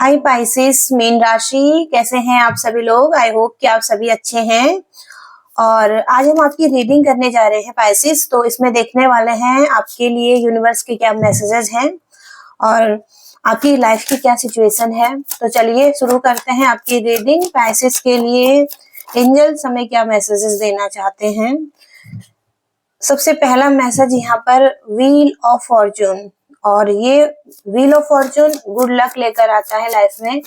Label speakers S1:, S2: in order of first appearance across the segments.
S1: हाय Pisces mean राशि, कैसे हैं आप सभी लोग। आई होप कि आप सभी अच्छे हैं। और आज हम आपकी रीडिंग करने जा रहे हैं पाइसेस। तो इसमें देखने वाले हैं आपके लिए यूनिवर्स के क्या मैसेजेस हैं और आपकी लाइफ की क्या सिचुएशन है। तो चलिए शुरू करते हैं आपकी रीडिंग। पाइसेस के लिए एंजल्स हमें क्या मैसेजेस देना चाहते हैं। सबसे पहला मैसेज यहाँ पर व्हील ऑफ फॉर्चून, और ये wheel of Fortune good luck लेकर आता है लाइफ में।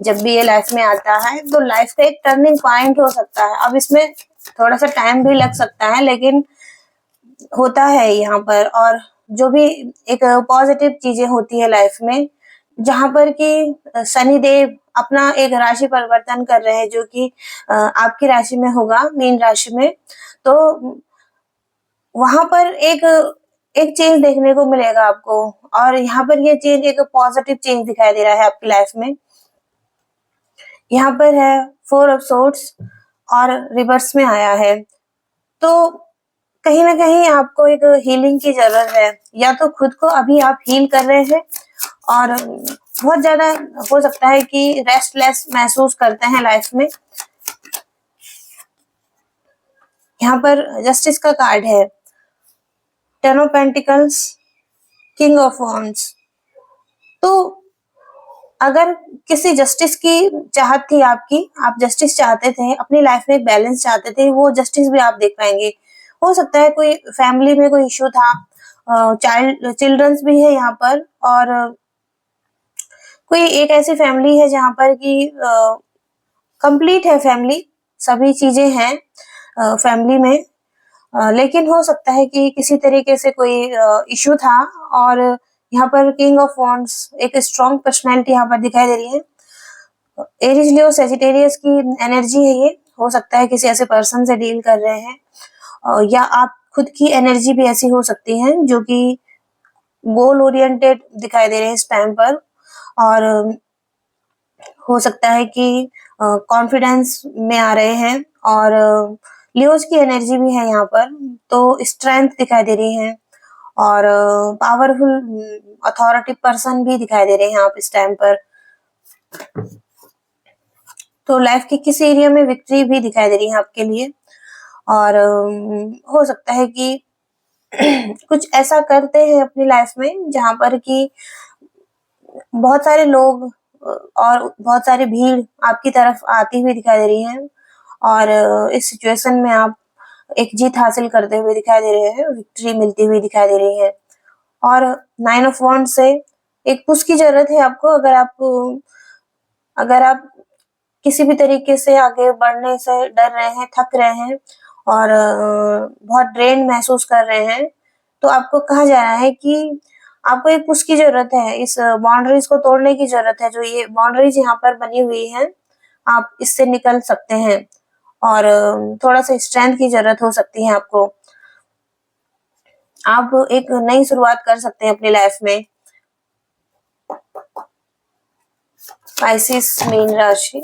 S1: जब भी ये लाइफ में आता है तो लाइफ का एक टर्निंग पॉइंट हो सकता है। अब इसमें थोड़ा सा टाइम भी लग सकता है, लेकिन होता है यहाँ पर। और जो भी एक पॉजिटिव चीजें होती है लाइफ में, जहाँ पर कि शनिदेव अपना एक राशि परिवर्तन कर रहे हैं, जो कि आपकी राशि में होगा, मीन राशि में। तो वहां पर एक एक चेंज देखने को मिलेगा आपको। और यहाँ पर ये चेंज एक पॉजिटिव चेंज दिखाई दे रहा है आपकी लाइफ में। यहाँ पर है 4 ऑफ सोर्ड्स और रिवर्स में आया है। तो कहीं ना कहीं आपको एक हीलिंग की जरूरत है, या तो खुद को अभी आप हील कर रहे हैं और बहुत ज्यादा हो सकता है कि रेस्टलेस महसूस करते हैं लाइफ में। यहाँ पर जस्टिस का कार्ड है, 10 of pentacles, king of wands. तो अगर किसी जस्टिस की चाहत थी आपकी, आप जस्टिस चाहते थे अपनी लाइफ में, एक बैलेंस चाहते थे, वो जस्टिस भी आप देख पाएंगे। हो सकता है कोई फैमिली में कोई इश्यू था, चिल्ड्रंस भी है यहाँ पर, और कोई एक ऐसी फैमिली है जहाँ पर कि कंप्लीट है फैमिली, सभी चीजें हैं फैमिली में। लेकिन हो सकता है कि किसी तरीके से कोई इश्यू था। और यहाँ पर किंग ऑफ वॉन्ड्स, एक स्ट्रॉन्ग पर्सनैलिटी यहाँ पर दिखाई दे रही है। एरीज लियो सेजिटेरियस की एनर्जी है ये। हो सकता है किसी ऐसे पर्सन से डील कर रहे हैं, या आप खुद की एनर्जी भी ऐसी हो सकती है जो कि गोल ओरिएंटेड दिखाई दे रहे हैं इस टाइम पर। और हो सकता है कि कॉन्फिडेंस में आ रहे हैं। और लियोज की एनर्जी भी है यहाँ पर, तो स्ट्रेंथ दिखाई दे रही है। और पावरफुल अथॉरिटी पर्सन भी दिखाई दे रहे हैं आप इस टाइम पर। तो लाइफ के किसी एरिया में विक्ट्री भी दिखाई दे रही है आपके लिए। और हो सकता है कि कुछ ऐसा करते हैं अपनी लाइफ में जहां पर कि बहुत सारे लोग और बहुत सारी भीड़ आपकी तरफ आती हुई दिखाई दे रही है। और इस सिचुएशन में आप एक जीत हासिल करते हुए दिखाई दे रहे हैं, विक्ट्री मिलती हुई दिखाई दे रही है। और 9 ऑफ वॉन्ड से एक पुश की जरूरत है आपको। अगर आप किसी भी तरीके से आगे बढ़ने से डर रहे हैं, थक रहे हैं और बहुत ड्रेन महसूस कर रहे हैं, तो आपको कहा जा रहा है कि आपको एक पुश की जरूरत है, इस बाउंड्रीज को तोड़ने की जरूरत है। जो ये बाउंड्रीज यहाँ पर बनी हुई है, आप इससे निकल सकते हैं। और थोड़ा सा स्ट्रेंथ की जरूरत हो सकती है आपको। आप एक नई शुरुआत कर सकते हैं अपनी लाइफ में। पाइसेस मीन राशि,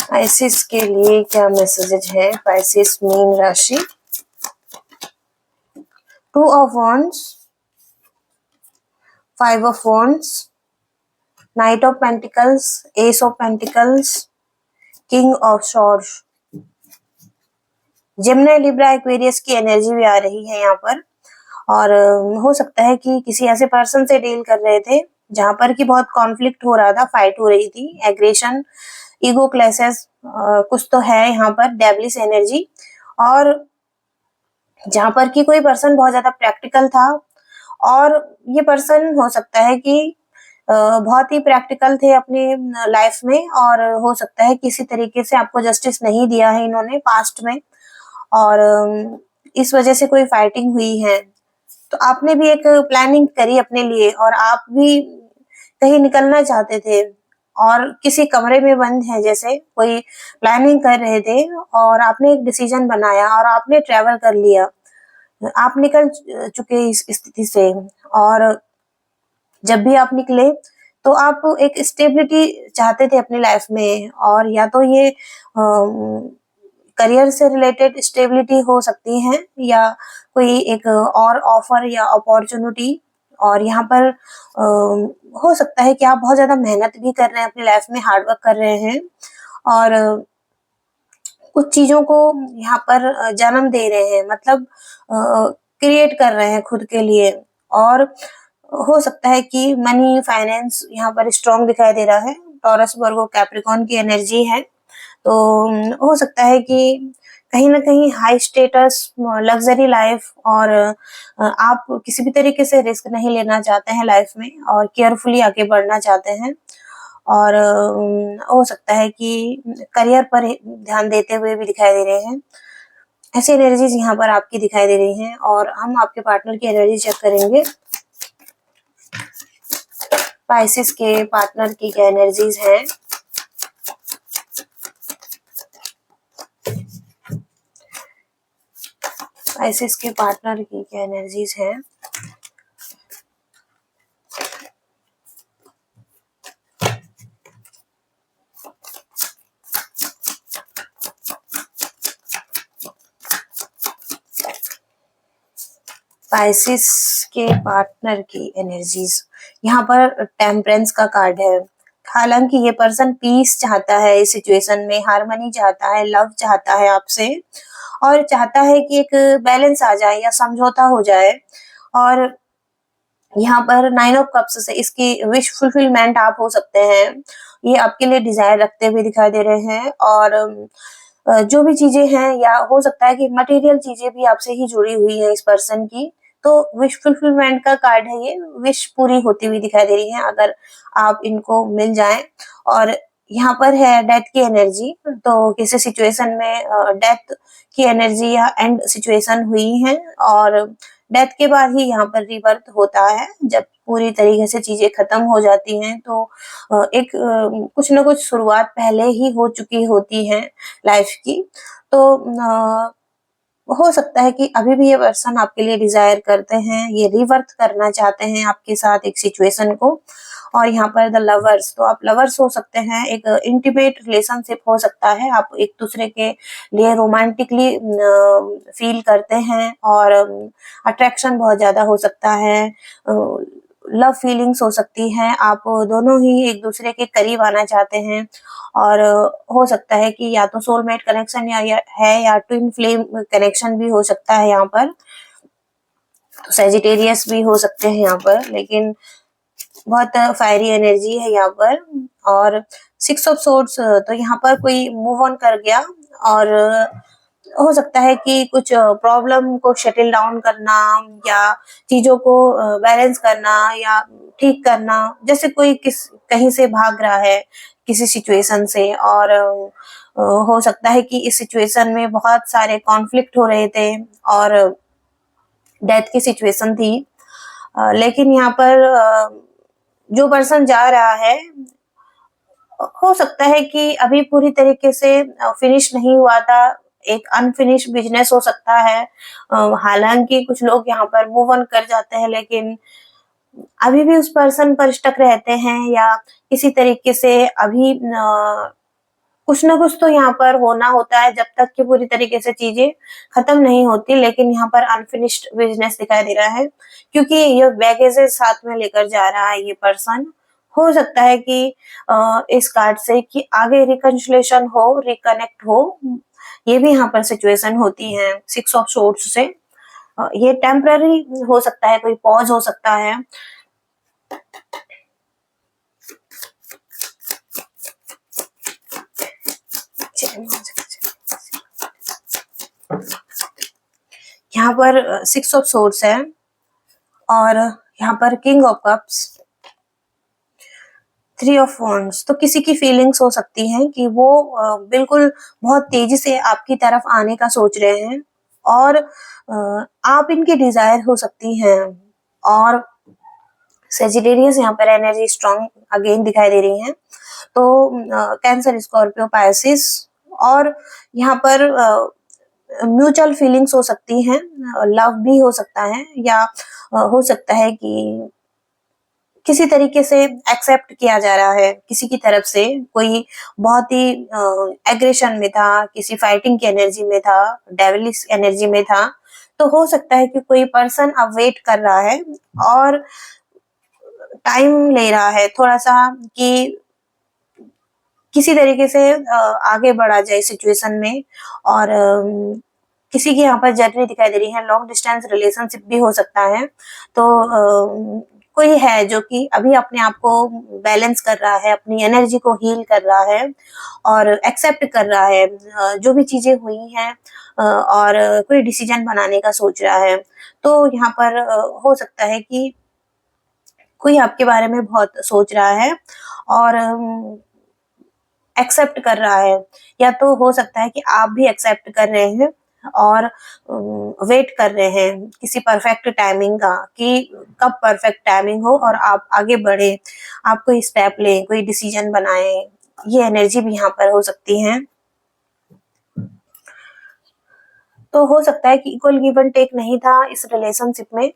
S1: पाइसेस के लिए क्या मैसेजेज है। पाइसेस मीन राशि, 2 of wands, 5 of wands, night of pentacles, S of pentacles, king of swords. Gemini, Libra, Aquarius की एनर्जी भी आ रही है यहाँ पर। और हो सकता है कि किसी ऐसे पर्सन से डील कर रहे थे जहां पर कि बहुत कॉन्फ्लिक्ट हो रहा था, फाइट हो रही थी, एग्रेशन, ईगो क्लैशेस, कुछ तो है यहाँ पर, डेविलिश एनर्जी। और जहां पर कि कोई पर्सन बहुत ज्यादा प्रैक्टिकल था, और ये पर्सन हो सकता है कि बहुत ही प्रैक्टिकल थे अपनी लाइफ में। और हो सकता है किसी तरीके से आपको जस्टिस नहीं दिया है इन्होंने पास्ट में, और इस वजह से कोई फाइटिंग हुई है। तो आपने भी एक प्लानिंग करी अपने लिए, और आप भी कहीं निकलना चाहते थे और किसी कमरे में बंद है, जैसे कोई प्लानिंग कर रहे थे और आपने एक डिसीजन बनाया और आपने ट्रेवल कर लिया। आप निकल चुके इस स्थिति से। और जब भी आप निकले तो आप एक स्टेबिलिटी चाहते थे अपनी लाइफ में। और या तो ये करियर से रिलेटेड स्टेबिलिटी हो सकती है या कोई एक और ऑफर या अपॉर्चुनिटी। और यहाँ पर हो सकता है कि आप बहुत ज्यादा मेहनत भी कर रहे हैं अपनी लाइफ में, हार्ड वर्क कर रहे हैं और कुछ चीजों को यहाँ पर जन्म दे रहे हैं, मतलब क्रिएट कर रहे हैं खुद के लिए। और हो सकता है कि मनी फाइनेंस यहाँ पर स्ट्रॉन्ग दिखाई दे रहा है। टॉरस वर्गो कैप्रिकॉर्न की एनर्जी है, तो हो सकता है कि कहीं ना कहीं हाई स्टेटस लग्जरी लाइफ और आप किसी भी तरीके से रिस्क नहीं लेना चाहते हैं लाइफ में और केयरफुली आगे बढ़ना चाहते हैं। और हो सकता है कि करियर पर ध्यान देते हुए भी दिखाई दे रहे हैं। ऐसी एनर्जीज यहाँ पर आपकी दिखाई दे रही हैं। और हम आपके पार्टनर की एनर्जी चेक करेंगे। पाइसेस के पार्टनर की क्या एनर्जीज हैं। पाइसेस के पार्टनर की क्या एनर्जीज हैं। पाइसेस के पार्टनर की एनर्जीज, यहाँ पर टेम्परेंस का कार्ड है। हालांकि ये पर्सन पीस चाहता है, इस सिचुएशन में हार्मनी चाहता है, लव चाहता है आपसे और चाहता है कि एक बैलेंस आ जाए या समझौता हो जाए। और यहाँ पर 9 ऑफ कप्स से इसकी विश फुलफिलमेंट आप हो सकते हैं। ये आपके लिए डिजायर रखते हुए दिखाई दे रहे हैं। और जो भी चीजें हैं, या हो सकता है कि मटेरियल चीजें भी आपसे ही जुड़ी हुई है इस पर्सन की, तो विश फुलफिलमेंट का कार्ड है ये। विश पूरी होती हुई दिखाई दे रही है अगर आप इनको मिल जाएं। और यहाँ पर है डेथ की एनर्जी, तो किसी सिचुएशन में डेथ की एनर्जी या एंड सिचुएशन हुई है और डेथ के बाद ही यहाँ पर रीबर्थ होता है। जब पूरी तरीके से चीजें खत्म हो जाती हैं तो एक कुछ ना कुछ शुरुआत पहले ही हो चुकी होती है लाइफ की। तो हो सकता है कि अभी भी ये पर्सन आपके लिए डिजायर करते हैं, ये रिवर्थ करना चाहते हैं आपके साथ एक सिचुएशन को। और यहाँ पर द लवर्स, तो आप लवर्स हो सकते हैं, एक इंटीमेट रिलेशनशिप हो सकता है, आप एक दूसरे के लिए रोमांटिकली फील करते हैं और अट्रैक्शन बहुत ज्यादा हो सकता है, लव फीलिंग्स हो सकती हैं, आप दोनों ही एक दूसरे के करीब आना चाहते हैं। और हो सकता है कि या तो सोलमेट कनेक्शन या ट्विन फ्लेम कनेक्शन भी हो सकता है यहाँ पर। तो सेजिटेरियस भी हो सकते हैं यहाँ पर, लेकिन बहुत फायरी एनर्जी है यहाँ पर। और 6 ऑफ सोर्ड्स, तो यहाँ पर कोई मूव ऑन कर गया और हो सकता है कि कुछ प्रॉब्लम को शटल डाउन करना या चीजों को बैलेंस करना या ठीक करना, जैसे कोई कहीं से भाग रहा है किसी सिचुएशन से। और हो सकता है कि इस सिचुएशन में बहुत सारे कॉन्फ्लिक्ट हो रहे थे और डेथ की सिचुएशन थी। लेकिन यहाँ पर जो पर्सन जा रहा है, हो सकता है कि अभी पूरी तरीके से फिनिश नहीं हुआ था, एक अनफिनिश बिजनेस हो सकता है। हालांकि कुछ लोग यहाँ पर मूव ऑन कर जाते हैं, लेकिन अभी भी उस पर्सन पर स्टक रहते हैं या किसी तरीके से अभी कुछ ना कुछ तो यहाँ पर होना होता है जब तक कि पूरी तरीके से चीजें खत्म नहीं होती। लेकिन यहाँ पर अनफिनिश्ड बिजनेस दिखाई दे रहा है क्योंकि ये बैगेजेस साथ में लेकर जा रहा है ये पर्सन। हो सकता है कि इस कार्ड से कि आगे रिकंसिलिएशन हो, रिकनेक्ट हो, ये भी यहाँ पर सिचुएशन होती है 6 ऑफ सोर्ड्स से। ये टेम्पररी हो सकता है, कोई पॉज हो सकता है। यहाँ पर 6 ऑफ सोर्ड्स है और यहाँ पर king of cups, 3 of wands. तो किसी की फीलिंग्स हो सकती हैं कि वो बिल्कुल बहुत तेजी से आपकी तरफ आने का सोच रहे हैं और आप इनकी डिजायर हो सकती हैं। और सेजिटेरियस यहाँ पर एनर्जी स्ट्रॉन्ग अगेन दिखाई दे रही है। तो कैंसर, स्कॉर्पियो, पाइसिस। और यहाँ पर म्यूचुअल फीलिंग्स हो सकती हैं, लव भी हो सकता है या हो सकता है कि किसी तरीके से एक्सेप्ट किया जा रहा है किसी की तरफ से, कोई बहुत ही एग्रेशन में था, किसी फाइटिंग की एनर्जी में था, डेविलिश एनर्जी में था, तो हो सकता है कि कोई पर्सन अब वेट कर रहा है और टाइम ले रहा है थोड़ा सा कि किसी तरीके से आगे बढ़ा जाए सिचुएशन में। और किसी की यहाँ पर जर्नी दिखाई दे रही है, लॉन्ग डिस्टेंस रिलेशनशिप भी हो सकता है। तो कोई है जो कि अभी अपने आप को बैलेंस कर रहा है, अपनी एनर्जी को हील कर रहा है और एक्सेप्ट कर रहा है जो भी चीजें हुई हैं, और कोई डिसीजन बनाने का सोच रहा है। तो यहाँ पर हो सकता है कि कोई आपके बारे में बहुत सोच रहा है और एक्सेप्ट कर रहा है, या तो हो सकता है कि आप भी एक्सेप्ट कर रहे हैं और वेट कर रहे हैं किसी परफेक्ट टाइमिंग का, कि कब परफेक्ट टाइमिंग हो और आप आगे बढ़े, आप कोई स्टेप लें, कोई डिसीजन बनाएं। ये एनर्जी भी यहाँ पर हो सकती है। तो हो सकता है कि इक्वल गिव एंड टेक नहीं था इस रिलेशनशिप में,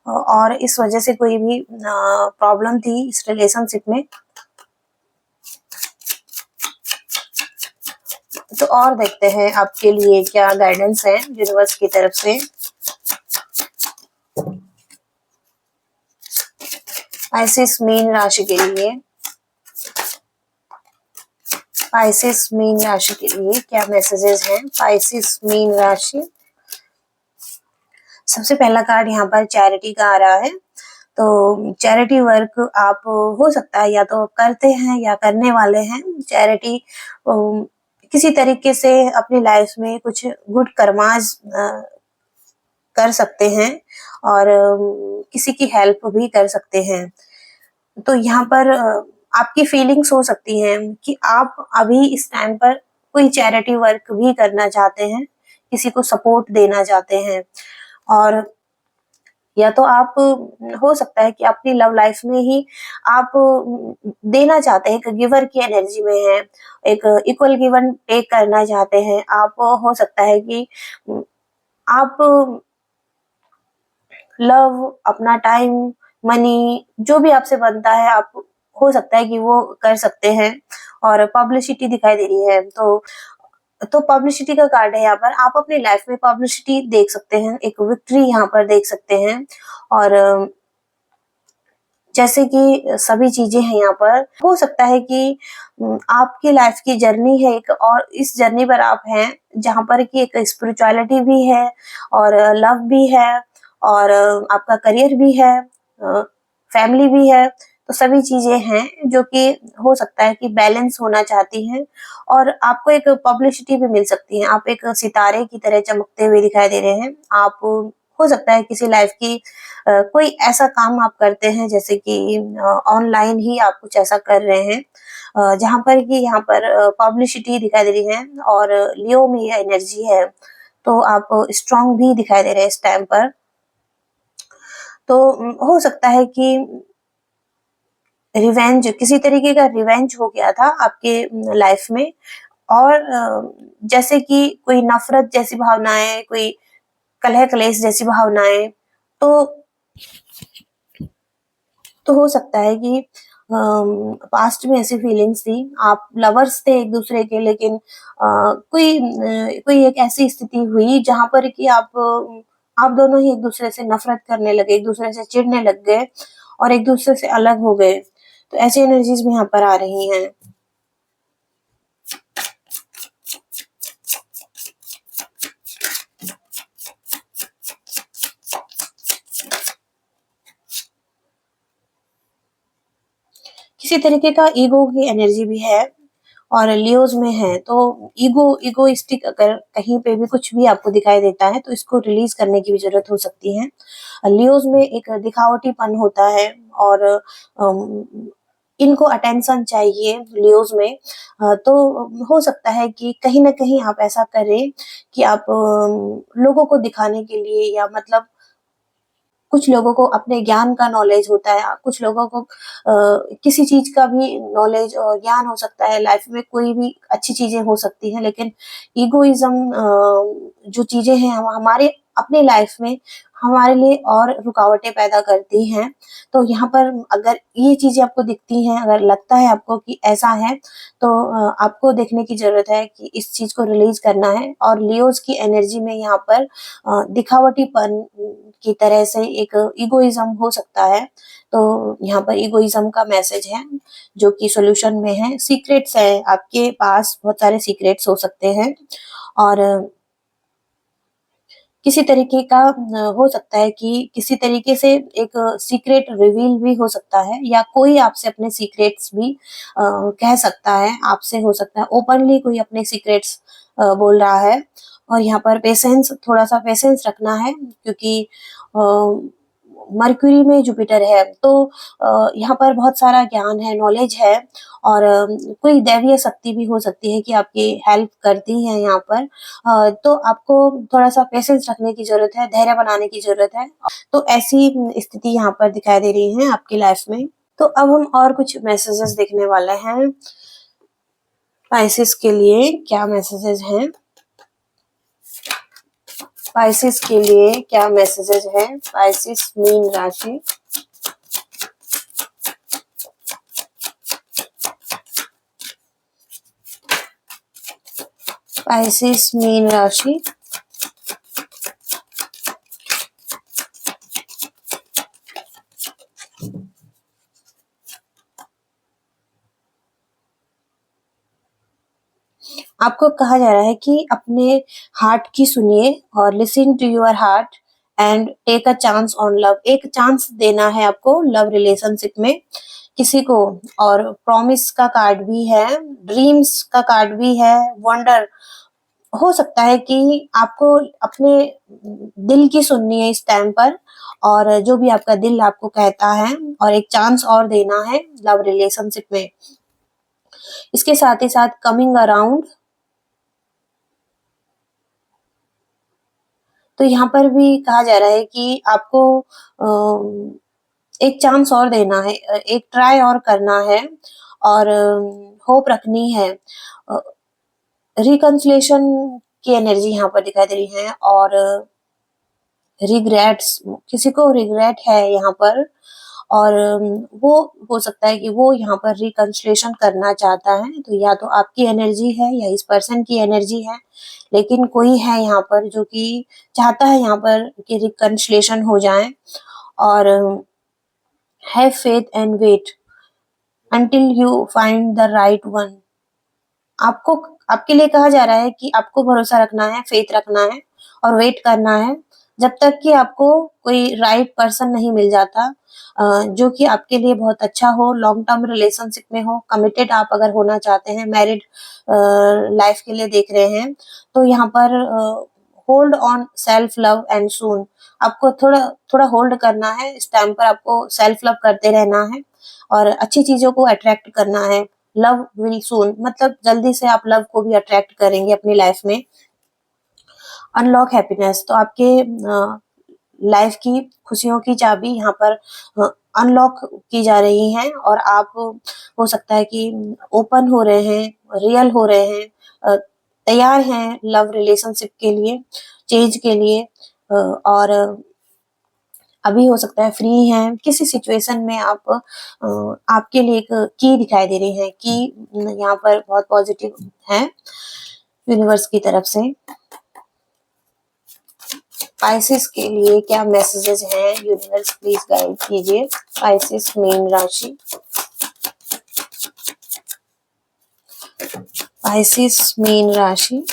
S1: और इस वजह से कोई भी प्रॉब्लम थी इस रिलेशनशिप में। तो और देखते हैं आपके लिए क्या गाइडेंस है यूनिवर्स की तरफ से। पाइसेस मीन राशि के लिए, पाइसेस मीन राशि के लिए क्या मैसेजेस हैं पाइसेस मीन राशि। सबसे पहला कार्ड यहाँ पर चैरिटी का आ रहा है। तो चैरिटी वर्क आप हो सकता है या तो करते हैं या करने वाले हैं। चैरिटी किसी तरीके से अपनी लाइफ में कुछ गुड कर्माज कर सकते हैं और किसी की हेल्प भी कर सकते हैं। तो यहाँ पर आपकी फीलिंग्स हो सकती हैं कि आप अभी इस टाइम पर कोई चैरिटी वर्क भी करना चाहते हैं, किसी को सपोर्ट देना चाहते हैं, और या तो आप हो सकता है कि अपनी लव लाइफ में ही आप देना चाहते हैं, एक गिवर की एनर्जी में है, एक इक्वल गिव एंड टेक करना चाहते हैं आप। हो सकता है कि आप लव, अपना टाइम, मनी जो भी आपसे बनता है आप हो सकता है कि वो कर सकते हैं। और पब्लिसिटी दिखाई दे रही है, तो पब्लिसिटी का कार्ड है यहाँ पर। आप अपनी लाइफ में पब्लिसिटी देख सकते हैं, एक विक्ट्री यहाँ पर देख सकते हैं। और जैसे कि सभी चीजें हैं यहाँ पर, हो सकता है कि आपकी लाइफ की जर्नी है एक, और इस जर्नी पर आप हैं जहाँ पर कि एक स्पिरिचुअलिटी भी है और लव भी है और आपका करियर भी है, फैमिली भी है। तो सभी चीजें हैं जो कि हो सकता है कि बैलेंस होना चाहती हैं, और आपको एक पब्लिसिटी भी मिल सकती है। आप एक सितारे की तरह चमकते हुए दिखाई दे रहे हैं। आप हो सकता है किसी लाइफ की कोई ऐसा काम आप करते हैं जैसे कि ऑनलाइन ही आप कुछ ऐसा कर रहे हैं जहाँ पर कि यहाँ पर पब्लिसिटी दिखाई दे रही है, और लियो में ये एनर्जी है। तो आप स्ट्रांग भी दिखाई दे रहे हैं इस टाइम पर। तो हो सकता है कि रिवेंज, किसी तरीके का रिवेंज हो गया था आपके लाइफ में, और जैसे कि कोई नफरत जैसी भावनाएं, कोई कलह कलेश जैसी भावनाएं, तो हो सकता है कि पास्ट में ऐसी फीलिंग्स थी, आप लवर्स थे एक दूसरे के, लेकिन कोई एक ऐसी स्थिति हुई जहां पर कि आप दोनों ही एक दूसरे से नफरत करने लगे, एक दूसरे से चिढ़ने लग गए और एक दूसरे से अलग हो गए। तो ऐसी एनर्जीज भी यहाँ पर आ रही हैं। किसी तरीके का ईगो की एनर्जी भी है और लियोज में है। तो इगोइस्टिक अगर कहीं पे भी कुछ भी आपको दिखाई देता है तो इसको रिलीज करने की भी जरूरत हो सकती है। लियोज में एक दिखावटीपन होता है और इनको अटेंशन चाहिए लियोज में। तो हो सकता है कि कहीं ना कहीं आप ऐसा करें कि आप लोगों को दिखाने के लिए, या मतलब कुछ लोगों को अपने ज्ञान का नॉलेज होता है, कुछ लोगों को किसी चीज का भी नॉलेज और ज्ञान हो सकता है। लाइफ में कोई भी अच्छी चीजें हो सकती हैं, लेकिन ईगोइज्म जो चीजें हैं हमारे अपनी लाइफ में हमारे लिए और रुकावटें पैदा करती हैं। तो यहाँ पर अगर ये चीजें आपको दिखती हैं, अगर लगता है आपको कि ऐसा है, तो आपको देखने की जरूरत है कि इस चीज को रिलीज करना है। और लियोज की एनर्जी में यहाँ पर दिखावटीपन की तरह से एक इगोइज्म हो सकता है। तो यहाँ पर इगोइज्म का मैसेज है जो कि सॉल्यूशन में है। सीक्रेट्स है, आपके पास बहुत सारे सीक्रेट्स हो सकते हैं और किसी तरीके का हो सकता है कि किसी तरीके से एक सीक्रेट रिवील भी हो सकता है, या कोई आपसे अपने सीक्रेट्स भी कह सकता है, आपसे हो सकता है ओपनली कोई अपने सीक्रेट्स बोल रहा है। और यहाँ पर पेशेंस, थोड़ा सा पेशेंस रखना है, क्योंकि मरक्यूरी में जुपिटर है, तो यहाँ पर बहुत सारा ज्ञान है, नॉलेज है, और कोई दैवीय शक्ति भी हो सकती है कि आपकी हेल्प करती है यहाँ पर। तो आपको थोड़ा सा पेशेंस रखने की जरूरत है, धैर्य बनाने की जरूरत है। तो ऐसी स्थिति यहाँ पर दिखाई दे रही है आपकी लाइफ में। तो अब हम और कुछ मैसेजेस देखने वाले हैं। पाइसेस के लिए क्या मैसेजेस हैं? पाइसेस के लिए क्या मैसेजेस हैं? पाइसेस मीन राशि। पाइसेस मीन राशि। आपको कहा जा रहा है कि अपने हार्ट की सुनिए और listen to your heart and take a chance on love. एक चांस देना है आपको लव रिलेशनशिप में किसी को। और प्रॉमिस का कार्ड भी है, ड्रीम्स का कार्ड भी है, वंडर। हो सकता है कि आपको अपने दिल की सुननी है इस टाइम पर, और जो भी आपका दिल आपको कहता है, और एक चांस और देना है लव रिलेशनशिप में। इसके साथ ही साथ कमिंग अराउंड, तो यहाँ पर भी कहा जा रहा है कि आपको एक चांस और देना है, एक ट्राई और करना है, और होप रखनी है। रिकंसिलेशन की एनर्जी यहाँ पर दिखाई दे रही है, और रिग्रेट्स, किसी को रिग्रेट है यहाँ पर, और वो हो सकता है कि वो यहाँ पर रिकंसिलेशन करना चाहता है। तो या तो आपकी एनर्जी है या इस पर्सन की एनर्जी है, लेकिन कोई है यहाँ पर जो कि चाहता है यहाँ पर कि रिकंसिलेशन हो जाए। और have faith and wait until you find the right one। आपको, आपके लिए कहा जा रहा है कि आपको भरोसा रखना है, फेथ रखना है, और वेट करना है जब तक कि आपको कोई राइट पर्सन नहीं मिल जाता, जो कि आपके लिए बहुत अच्छा हो, लॉन्ग टर्म रिलेशनशिप में हो, कमिटेड आप अगर होना चाहते हैं, मैरिड लाइफ के लिए देख रहे हैं, तो यहाँ पर hold on self love and soon. आपको थोड़ा थोड़ा होल्ड करना है इस टाइम पर, आपको सेल्फ लव करते रहना है और अच्छी चीजों को अट्रैक्ट करना है। लव विल सून, मतलब जल्दी से आप लव को भी अट्रैक्ट करेंगे अपनी लाइफ में। अनलॉक हैप्पीनेस, तो आपके लाइफ की खुशियों की चाबी यहाँ पर अनलॉक की जा रही है, और आप हो सकता है कि ओपन हो रहे हैं, रियल हो रहे हैं, तैयार हैं लव रिलेशनशिप के लिए, चेंज के लिए, और अभी हो सकता है फ्री हैं। किसी सिचुएशन में आप आपके लिए एक की दिखाई दे रही है, की यहाँ पर बहुत पॉजिटिव है यूनिवर्स की तरफ से। पाइसेस के लिए क्या मैसेजेस हैं? यूनिवर्स प्लीज गाइड कीजिए। पाइसेस मीन राशि। पाइसेस मीन राशि।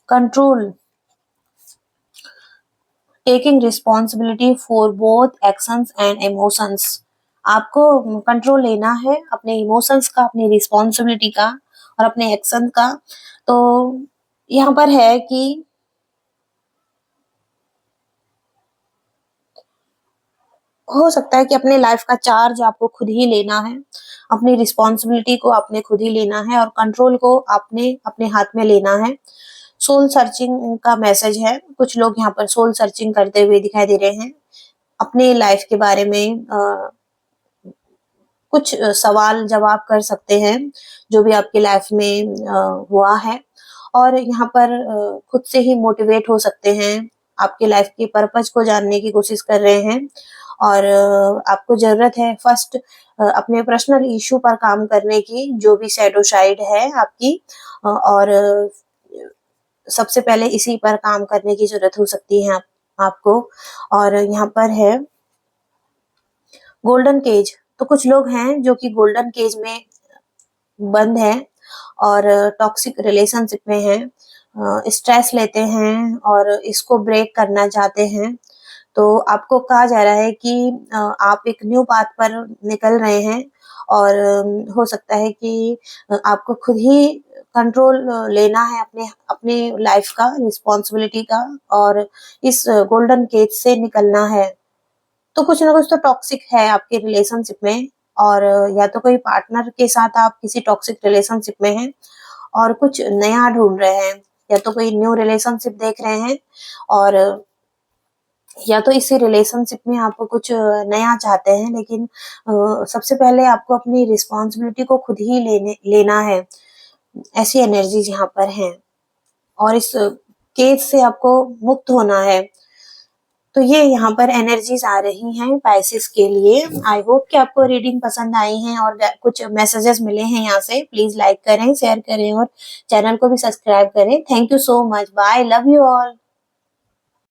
S1: Control, taking responsibility for both actions and emotions. आपको कंट्रोल लेना है अपने इमोशंस का, अपनी रिस्पॉन्सिबिलिटी का, और अपने एक्शन का। तो यहाँ पर है कि हो सकता है कि अपने लाइफ का चार्ज आपको खुद ही लेना है, अपनी रिस्पॉन्सिबिलिटी को आपने खुद ही लेना है, और कंट्रोल को आपने अपने हाथ में लेना है। सोल सर्चिंग का मैसेज है, कुछ लोग यहाँ पर सोल सर्चिंग करते हुए दिखाई दे रहे हैं अपने लाइफ के बारे में। कुछ सवाल जवाब कर सकते हैं जो भी आपकी लाइफ में हुआ है, और यहाँ पर खुद से ही मोटिवेट हो सकते हैं, आपकी लाइफ की पर्पज को जानने की कोशिश कर रहे हैं। और आपको जरूरत है फर्स्ट अपने पर्सनल इशू पर काम करने की, जो भी शैडो साइड है आपकी, और सबसे पहले इसी पर काम करने की जरूरत हो सकती है आपको। और यहाँ पर है गोल्डन केज। तो कुछ लोग हैं जो कि गोल्डन केज में बंद हैं और टॉक्सिक रिलेशनशिप में हैं, स्ट्रेस लेते हैं और इसको ब्रेक करना चाहते हैं। तो आपको कहा जा रहा है कि आप एक न्यू पाथ पर निकल रहे हैं, और हो सकता है कि आपको खुद ही कंट्रोल लेना है अपने अपने लाइफ का, रिस्पॉन्सिबिलिटी का, और इस गोल्डन केज से निकलना है। तो कुछ ना कुछ तो टॉक्सिक है आपके रिलेशनशिप में, और या तो कोई पार्टनर के साथ आप किसी टॉक्सिक रिलेशनशिप में हैं और कुछ नया ढूंढ रहे हैं, या तो कोई न्यू रिलेशनशिप देख रहे हैं, और या तो इसी रिलेशनशिप में आप कुछ नया चाहते हैं। लेकिन सबसे पहले आपको अपनी रिस्पॉन्सिबिलिटी को खुद ही लेना है, ऐसी एनर्जीज यहाँ पर हैं, और इस केस से आपको मुक्त होना है। तो ये यहाँ पर एनर्जीज आ रही हैं पाइसेस के लिए। आई होप कि आपको रीडिंग पसंद आई है और कुछ मैसेजेस मिले हैं यहाँ से। प्लीज लाइक करें, शेयर करें और चैनल को भी सब्सक्राइब करें। Thank you so much, bye, love you all.